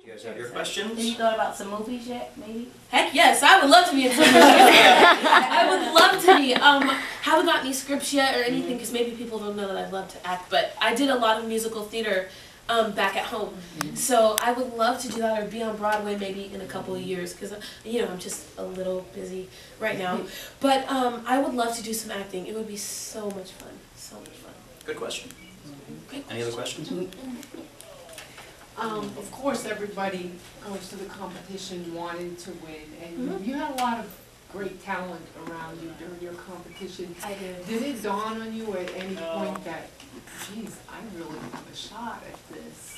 You guys have your questions? Have you thought about some movies yet, maybe? Heck yes, I would love to be in some movies. I would love to be. Haven't got any scripts yet or anything because maybe people don't know that I love to act, but I did a lot of musical theater back at home. So I would love to do that or be on Broadway maybe in a couple of years because, you know, I'm just a little busy right now. But I would love to do some acting. It would be so much fun. So much fun. Good question. Any other questions? Of course, everybody goes to the competition wanting to win, and you had a lot of great talent around you during your competition. I did. Did it dawn on you at any point that, geez, I really have a shot at this?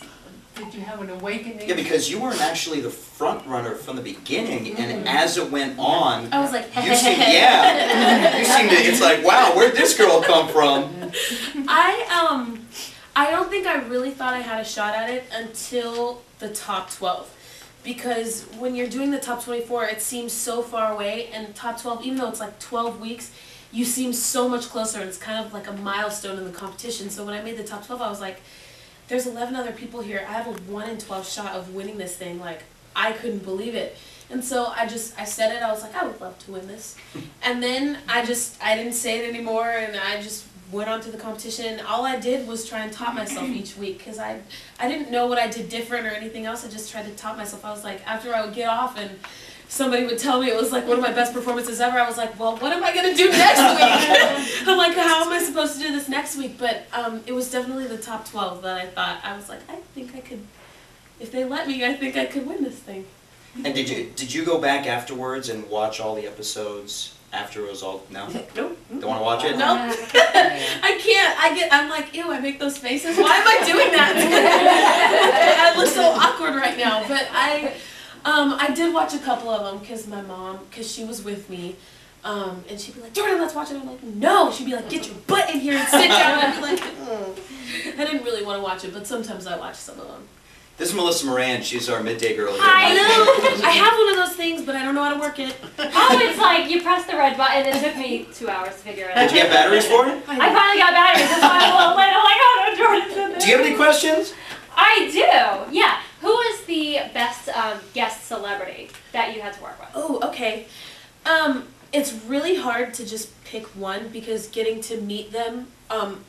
Did you have an awakening? Yeah, because you weren't actually the front runner from the beginning, and as it went on, I was like, you seemed, you seemed to, it's like, wow, where'd this girl come from? I don't think I really thought I had a shot at it until the top 12. Because when you're doing the top 24, it seems so far away, and top 12, even though it's like 12 weeks, you seem so much closer, and it's kind of like a milestone in the competition. So when I made the top 12, I was like, there's 11 other people here. I have a 1 in 12 shot of winning this thing. Like, I couldn't believe it. And so I said it, I was like, I would love to win this. And then I didn't say it anymore, and I just went on to the competition. All I did was try and top myself each week because I didn't know what I did different or anything else. I just tried to top myself. I was like, after I would get off and somebody would tell me it was like one of my best performances ever, I was like, well, what am I going to do next week? I'm like, how am I supposed to do this next week? But it was definitely the top 12 that I thought. I was like, I think I could, if they let me, I think I could win this thing. And did you go back afterwards and watch all the episodes after it was all, no? Nope. Don't want to watch it? Nope. I can't. I'm like, ew, I make those faces. Why am I doing that? I look so awkward right now. But I did watch a couple of them because my mom, because she was with me, and she'd be like, Jordin, let's watch it. I'm like, no. She'd be like, get your butt in here and sit down. I'd be like, I didn't really want to watch it, but sometimes I watch some of them. This is Melissa Moran. She's our midday girl here. I know. I have one of those things, but I don't know how to work it. Oh, it's like you press the red button. It took me 2 hours to figure it out. Did you get batteries for it? I finally got batteries. That's why I'm a little late. I'm like, oh no, Jordin said this. Do you have any questions? I do. Yeah. Who was the best guest celebrity that you had to work with? Oh, okay. It's really hard to just pick one because getting to meet them,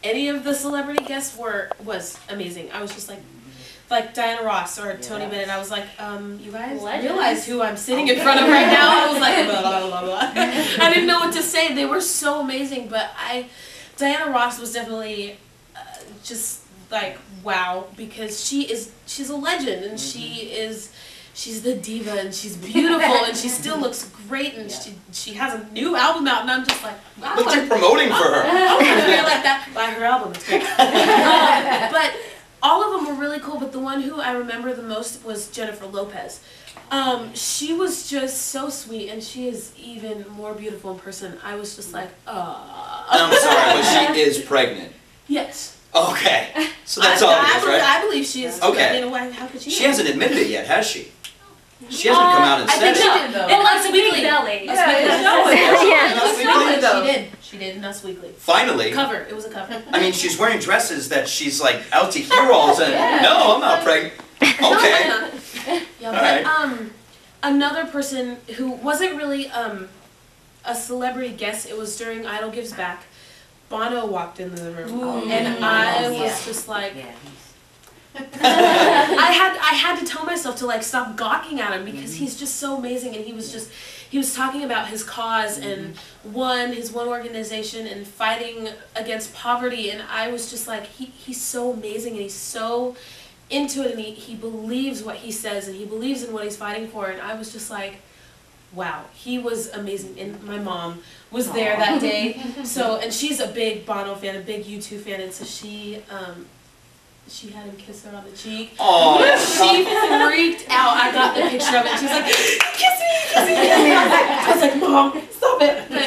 any of the celebrity guests was amazing. I was just like Diana Ross or Tony Bennett. I was like, you guys realize who I'm sitting in front of right now? I was like, blah, blah, blah, blah. I didn't know what to say. They were so amazing, but Diana Ross was definitely just like, wow, because she's a legend, and she's the diva, and she's beautiful, and she still looks great, and she has a new album out, and I'm just like, wow. Look, you're promoting for her. I want to be like that. Buy her album, it's great. But all of them were really cool, but the one who I remember the most was Jennifer Lopez. She was just so sweet, and she is even more beautiful in person. I was just like, I'm sorry, but she is pregnant. Yes. Okay. So that's all it is, right? I believe she is. Okay. How could she? She hasn't admitted it yet, has she? She hasn't come out and I said think she it. did, though. Well, Us it's a Weekly. big belly. She did in Us Weekly. Finally. Cover. It was a cover. I mean, she's wearing dresses that she's like out to hear all and no, I'm not pregnant. Okay. Yeah, but another person who wasn't really a celebrity guest, it was during Idol Gives Back. Bono walked into the room, and I was just like, I had to tell myself to like stop gawking at him because he's just so amazing, and he was talking about his cause and his one organization and fighting against poverty, and I was just like, he's so amazing, and he's so into it, and he believes what he says, and he believes in what he's fighting for, and I was just like, wow, he was amazing. And my mom was there that day, and she's a big Bono fan, a big U2 fan, and so she had him kiss her on the cheek. Oh, she freaked out. I got the picture of it. She was like, kiss me. I was like, Mom, stop it. But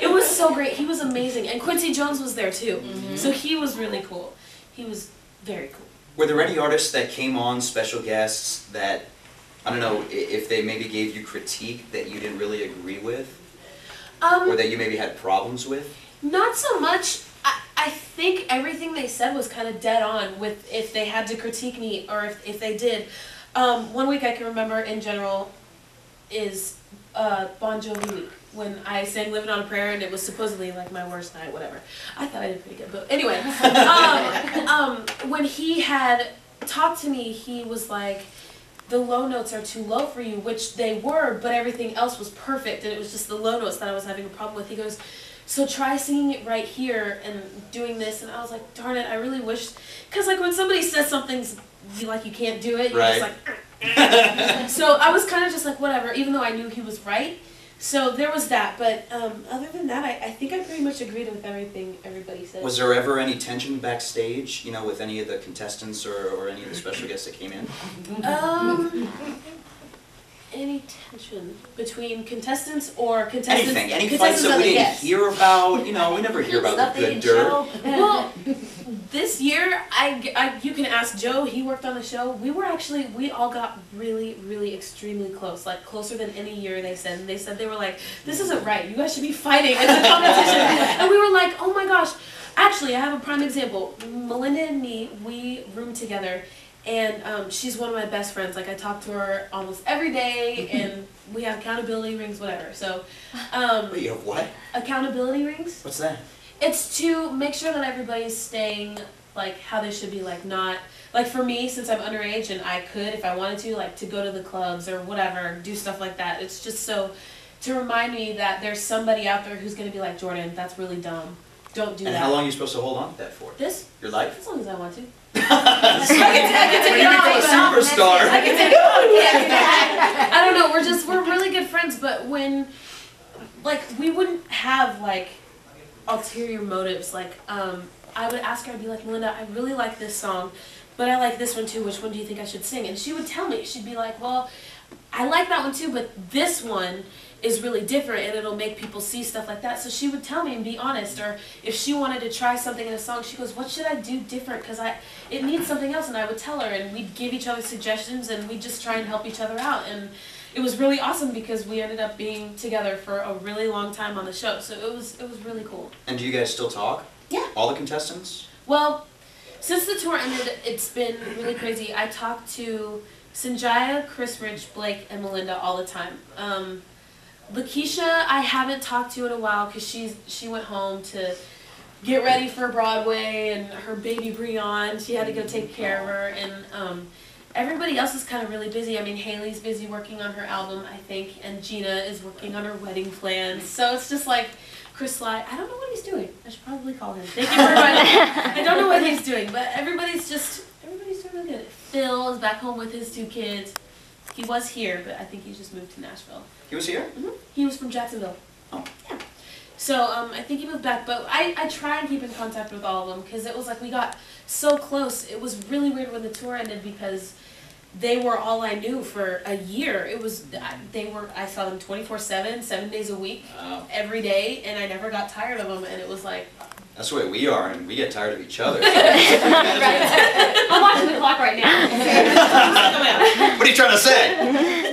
it was so great. He was amazing. And Quincy Jones was there too. So he was really cool. He was very cool. Were there any artists that came on, special guests, that, I don't know, if they maybe gave you critique that you didn't really agree with? Or that you maybe had problems with? Not so much. I think everything they said was kind of dead on with if they had to critique me or if they did. One week I can remember in general is Bon Jovi week, when I sang Living on a Prayer, and it was supposedly like my worst night, whatever. I thought I did pretty good, but anyway. When he had talked to me, he was like, the low notes are too low for you, which they were, but everything else was perfect, and it was just the low notes that I was having a problem with. He goes, so try singing it right here and doing this, and I was like, darn it, I really wish, because like when somebody says something's like you can't do it, you're just like, so I was kind of just like, whatever, even though I knew he was right. So there was that, but other than that, I think I pretty much agreed with everything everybody said. Was there ever any tension backstage, you know, with any of the contestants or any of the special guests that came in? Any tension between contestants or contestants? Anything, any fights that we didn't hear about, you know, we never hear about the good dirt. Well, this year, you can ask Joe, he worked on the show. We all got really, really extremely close, like closer than any year they said. And they said, they were like, this isn't right, you guys should be fighting, it's a competition. And we were like, oh my gosh. Actually, I have a prime example. Melinda and me, we roomed together. And she's one of my best friends. Like I talk to her almost every day, and we have accountability rings, whatever. So, Wait, you have what? Accountability rings. What's that? It's to make sure that everybody's staying like how they should be. Like not like for me, since I'm underage and I could, if I wanted to, like to go to the clubs or whatever, do stuff like that. It's just so to remind me that there's somebody out there who's gonna be like, Jordan, that's really dumb. Don't do that. And how long are you supposed to hold on to that for? Your life? As long as I want to. I can take it off. A superstar. I can take it off. I don't know. We're really good friends, but when, like, we wouldn't have like ulterior motives. Like, I would ask her, I'd be like, Melinda, I really like this song, but I like this one too. Which one do you think I should sing? And she would tell me. She'd be like, well, I like that one too, but this one is really different and it'll make people see stuff like that. So she would tell me and be honest, or if she wanted to try something in a song, she goes, what should I do different, because it needs something else, and I would tell her, and we'd give each other suggestions, and we'd just try and help each other out, and it was really awesome because we ended up being together for a really long time on the show, so it was really cool. And do you guys still talk? Yeah. All the contestants? Well, since the tour ended, it's been really crazy. I talk to Sanjaya, Chris Rich, Blake, and Melinda all the time. Lakeisha, I haven't talked to in a while because she went home to get ready for Broadway and her baby Breon. She had to go take care of her, and everybody else is kind of really busy. I mean, Haley's busy working on her album, I think, and Gina is working on her wedding plans. So it's just like Chris Sly. I don't know what he's doing. I should probably call him. Thank you for reminding. I don't know what he's doing, but everybody's doing really good. Phil is back home with his 2 kids. He was here, but I think he just moved to Nashville. He was here? Mm-hmm. He was from Jacksonville. Oh. Yeah. So I think he moved back, but I try and keep in contact with all of them because it was like we got so close. It was really weird when the tour ended because they were all I knew for a year. It was I saw them 24/7, 7 days a week, every day, and I never got tired of them. And it was like. That's the way we are, and we get tired of each other. Right. I'm watching the clock right now. What are you trying to say?